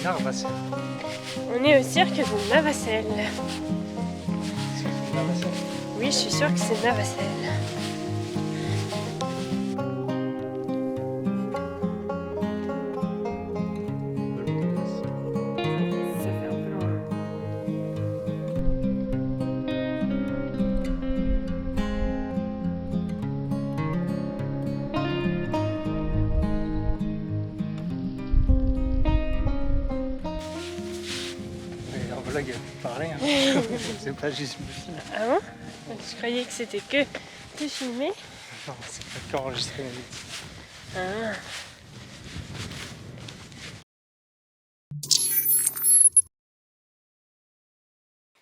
Narvacel. On est au cirque de Navacelle. Narvacel. Oui, je suis sûre que c'est Navacelle. Ça fait un peu loin. Mais en vlog, pareil, hein. C'est pas juste me filmer. Ah bon? Je croyais que c'était que te filmer. Non, c'est pas qu'enregistrer ma vie. Ah.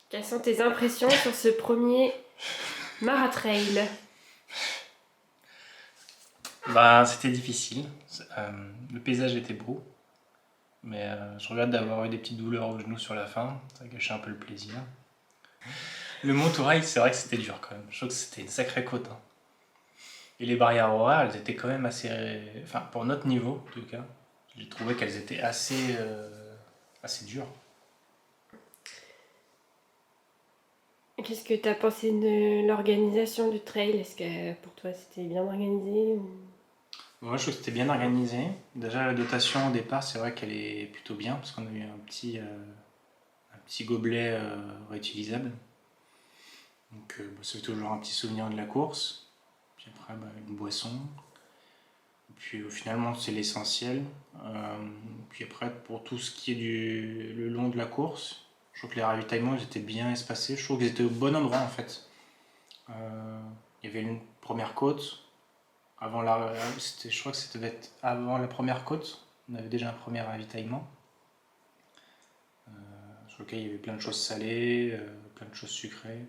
Quelles sont tes impressions sur ce premier Maratrail? Bah, c'était difficile. Le paysage était beau. Mais je regrette d'avoir eu des petites douleurs au genou sur la fin. Ça a gâché un peu le plaisir. Le Mont Tourail, c'est vrai que c'était dur quand même. Je trouve que c'était une sacrée côte, hein. Et les barrières horaires, elles étaient quand même assez. Enfin, pour notre niveau, en tout cas, j'ai trouvé qu'elles étaient assez dures. Qu'est-ce que tu as pensé de l'organisation du trail? Est-ce que pour toi c'était bien organisé ou... Moi, je trouve que c'était bien organisé. Déjà, la dotation au départ, c'est vrai qu'elle est plutôt bien parce qu'on a eu un petit gobelet réutilisable. Donc, bah, ça fait toujours un petit souvenir de la course. Puis après, bah, une boisson. Et puis, finalement, c'est l'essentiel. Puis après, pour tout ce qui est le long de la course, je trouve que les ravitaillements ils étaient bien espacés. Je trouve qu'ils étaient au bon endroit en fait. Il y avait une première côte. Je crois que c'était être avant la première côte. On avait déjà un premier ravitaillement. Sur lequel il y avait plein de choses salées, plein de choses sucrées.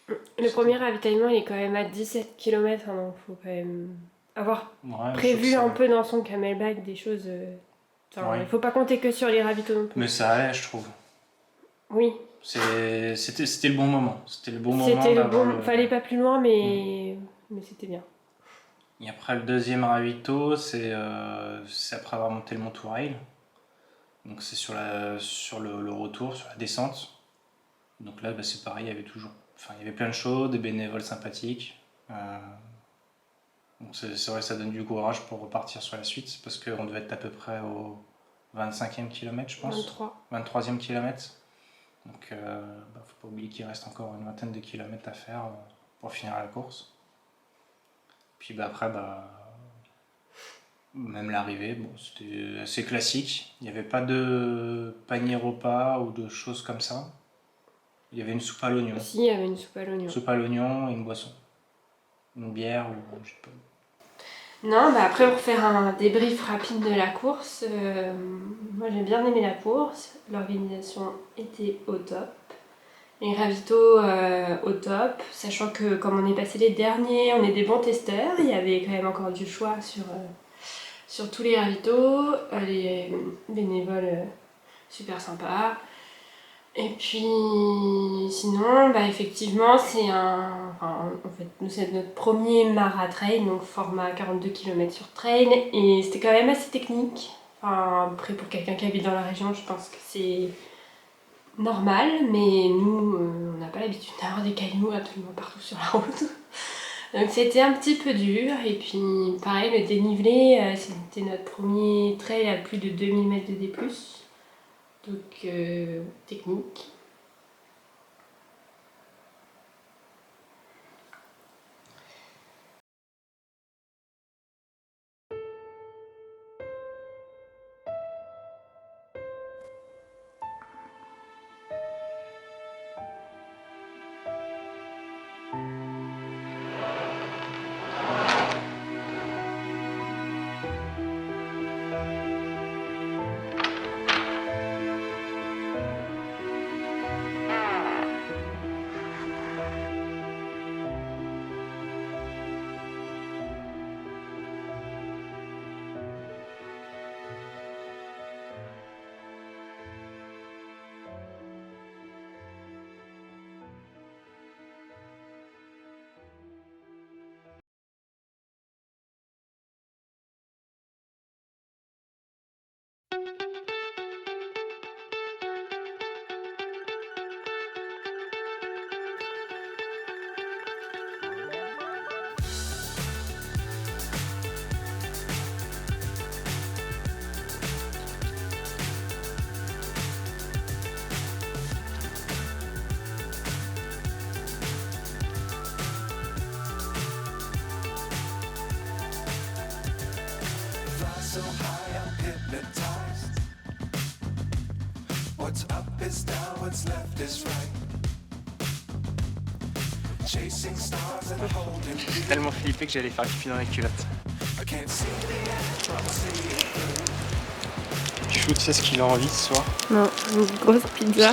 Le premier ravitaillement il est quand même à 17 km, hein, donc faut quand même avoir Ouais, prévu un peu dans son camelback des choses. Enfin, Ouais. il faut pas compter que sur les ravitaux non plus. Mais ça allait, je trouve. Oui. C'était le bon moment. C'était le bon moment C'était le d'avoir bon. Fallait pas plus loin, mais c'était bien. Et après le deuxième ravito, c'est après avoir monté le Mont Tourail. Donc c'est sur le retour, sur la descente. Donc là, bah, c'est pareil, il y avait plein de choses, des bénévoles sympathiques. Donc c'est vrai que ça donne du courage pour repartir sur la suite, parce qu'on devait être à peu près au 25e kilomètre, je pense. 23. 23e kilomètre. Donc faut pas oublier qu'il reste encore une vingtaine de kilomètres à faire pour finir la course. Puis bah, après, même l'arrivée, bon, c'était assez classique. Il n'y avait pas de panier repas ou de choses comme ça. Il y avait une soupe à l'oignon. Si, il y avait une soupe à l'oignon. Soupe à l'oignon et une boisson. Une bière ou un jus de pomme. Non, bah après pour faire un débrief rapide de la course, moi j'ai bien aimé la course, l'organisation était au top, les ravitaux au top, sachant que comme on est passé les derniers, on est des bons testeurs, il y avait quand même encore du choix sur tous les ravitaux, les bénévoles super sympas. Et puis sinon, bah effectivement, en fait, nous c'est notre premier Maratrail, donc format 42 km sur trail, et c'était quand même assez technique. Enfin, après, pour quelqu'un qui habite dans la région, je pense que c'est normal, mais nous, on n'a pas l'habitude d'avoir des cailloux absolument partout sur la route. Donc c'était un petit peu dur, et puis pareil, le dénivelé, c'était notre premier trail à plus de 2000 mètres de D+. Donc technique. J'ai tellement flippé que j'allais faire pipi dans la culotte. Chou, tu sais ce qu'il a envie ce soir? Non, une grosse pizza.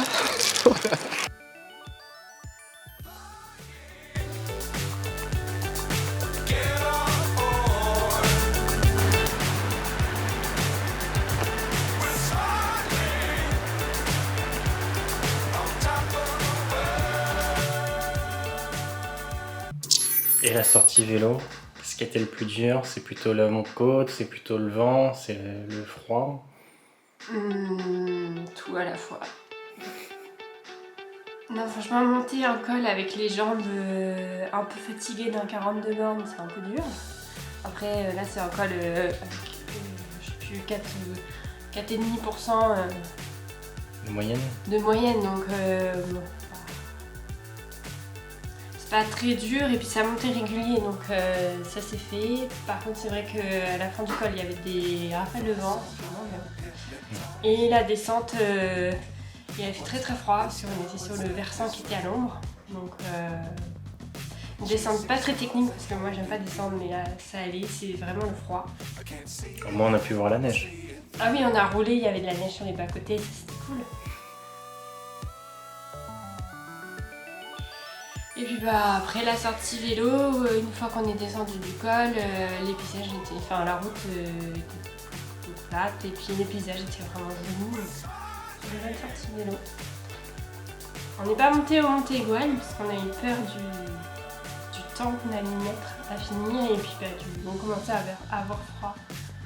Et la sortie vélo, ce qui était le plus dur, c'est plutôt la monte-côte, c'est plutôt le vent, c'est le froid. Tout à la fois. Non, franchement, monter un col avec les jambes un peu fatiguées d'un 42 bornes, c'est un peu dur. Après, là, c'est un col avec, je sais plus, 4,5% De moyenne. de moyenne, donc bon, c'est pas très dur et puis ça montait régulier, donc ça c'est fait. Par contre, c'est vrai qu'à la fin du col, il y avait des rafales de vent, et la descente, il avait fait très très froid parce qu'on était sur le versant qui était à l'ombre, donc une descente pas très technique parce que moi j'aime pas descendre, mais là ça allait, c'est vraiment le froid. Au moins on a pu voir la neige. Ah oui, on a roulé, il y avait de la neige sur les bas-côtés, ça c'était cool. Et puis bah après la sortie vélo, une fois qu'on est descendu du col, les paysages étaient, enfin la route était plutôt plate et puis les paysages étaient vraiment jolis. C'était une belle sortie vélo. On n'est pas monté au Monte Igual parce qu'on a eu peur du temps qu'on allait mettre à finir et puis bah, on commençait à avoir froid.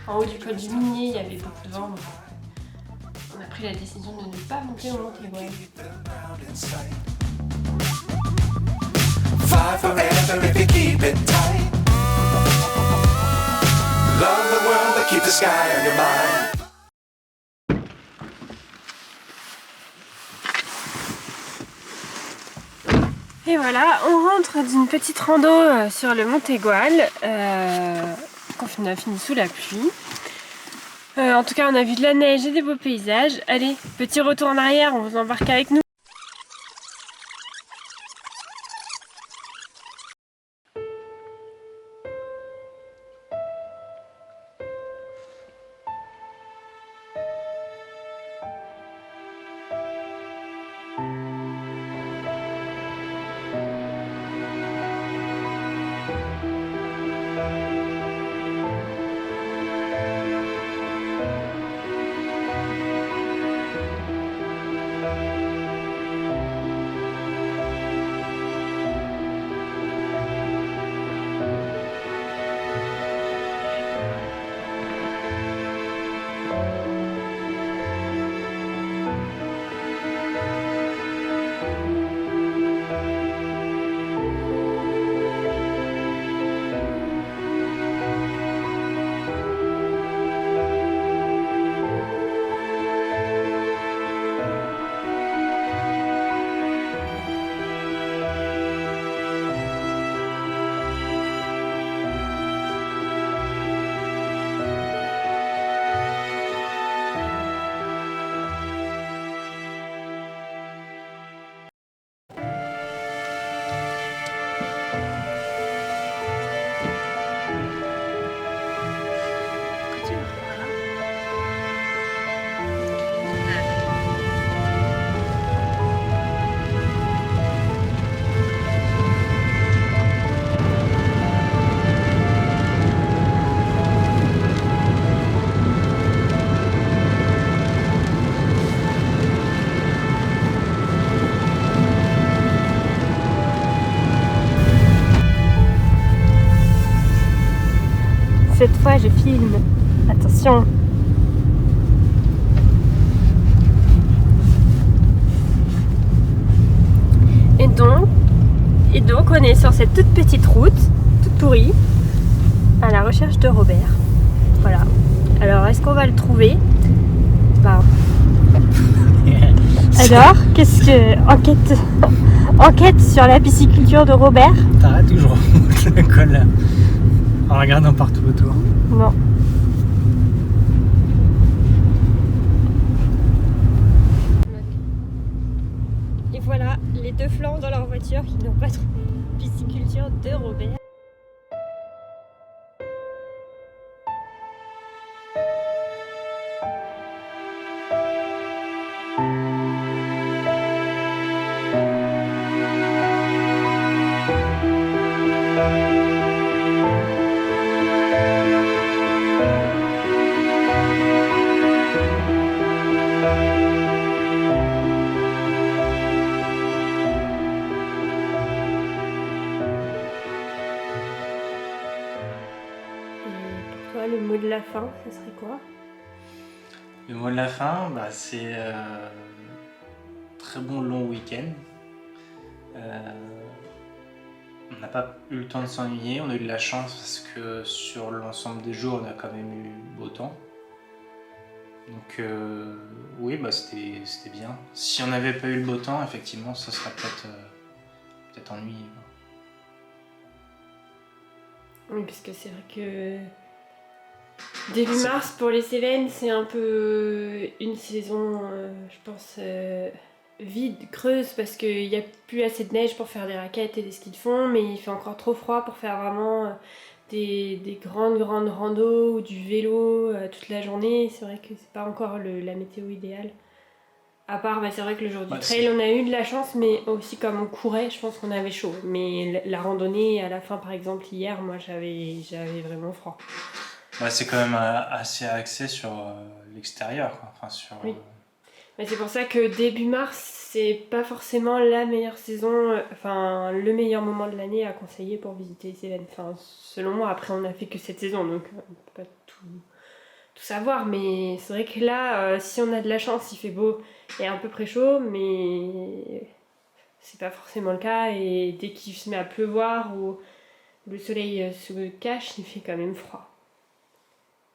En haut du col du Minier, il y avait beaucoup de vent, donc on a pris la décision de ne pas monter au Monte Igual. Fly forever if you keep it tight. Love the world, but keep the sky on your mind. Et voilà, on rentre d'une petite rando sur le Monte Igual, qu'on a fini sous la pluie. En tout cas, on a vu de la neige et des beaux paysages. Allez, petit retour en arrière, on vous embarque avec nous. Cette fois, je filme. Attention. Et donc, on est sur cette toute petite route, toute pourrie, à la recherche de Robert. Voilà. Alors, est-ce qu'on va le trouver? Bah. Alors, qu'est-ce que... Enquête sur la pisciculture de Robert? T'arrêtes toujours le col là, en regardant partout autour. Non. les deux flancs dans leur voiture qui n'ont pas trouvé pisciculture de Robert. Toi, le mot de la fin, ce serait quoi? Le mot de la fin, c'est très bon long week-end. On n'a pas eu le temps de s'ennuyer, on a eu de la chance parce que sur l'ensemble des jours, on a quand même eu beau temps. Donc oui, c'était bien. Si on n'avait pas eu le beau temps, effectivement, ça serait peut-être ennuyé. Oui, parce que c'est vrai que début mars pour les Cévennes, c'est un peu une saison, je pense, vide, creuse, parce qu'il n'y a plus assez de neige pour faire des raquettes et des skis de fond, mais il fait encore trop froid pour faire vraiment des grandes randos ou du vélo toute la journée. C'est vrai que c'est pas encore la météo idéale. À part, c'est vrai que le jour du trail, on a eu de la chance, mais aussi comme on courait, je pense qu'on avait chaud. Mais la randonnée, à la fin, par exemple, hier, moi, j'avais vraiment froid. C'est quand même assez axé sur l'extérieur, quoi. Enfin, Oui. C'est pour ça que début mars, c'est pas forcément la meilleure saison, le meilleur moment de l'année à conseiller pour visiter les Cévennes. Enfin, selon moi, après, on a fait que cette saison, donc on peut pas tout savoir. Mais c'est vrai que là, si on a de la chance, il fait beau et un peu pré-chaud, mais c'est pas forcément le cas. Et dès qu'il se met à pleuvoir ou le soleil se cache, il fait quand même froid.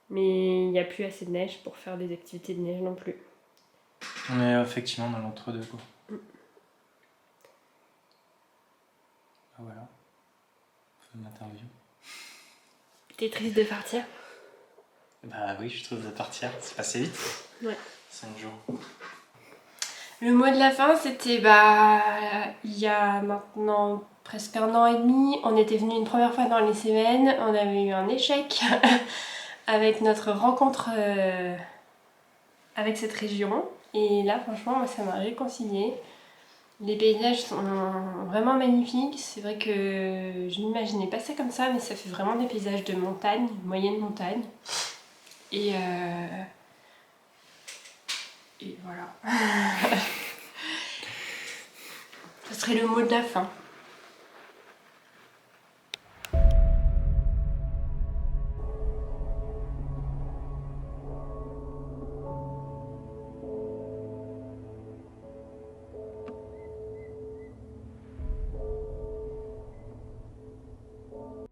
Mais il n'y a plus assez de neige pour faire des activités de neige non plus. On est effectivement dans l'entre-deux, quoi. Voilà. Fin de l'interview. T'es triste de partir? Oui, je suis triste de partir. C'est passé vite. Ouais. 5 jours. Le mot de la fin, c'était il y a maintenant presque 1 an et demi, on était venu une première fois dans les Cévennes, on avait eu un échec avec notre rencontre avec cette région. Et là, franchement, moi, ça m'a réconciliée. Les paysages sont vraiment magnifiques. C'est vrai que je n'imaginais pas ça comme ça, mais ça fait vraiment des paysages de montagne, moyenne montagne. Et voilà. Ce serait le mot de la fin.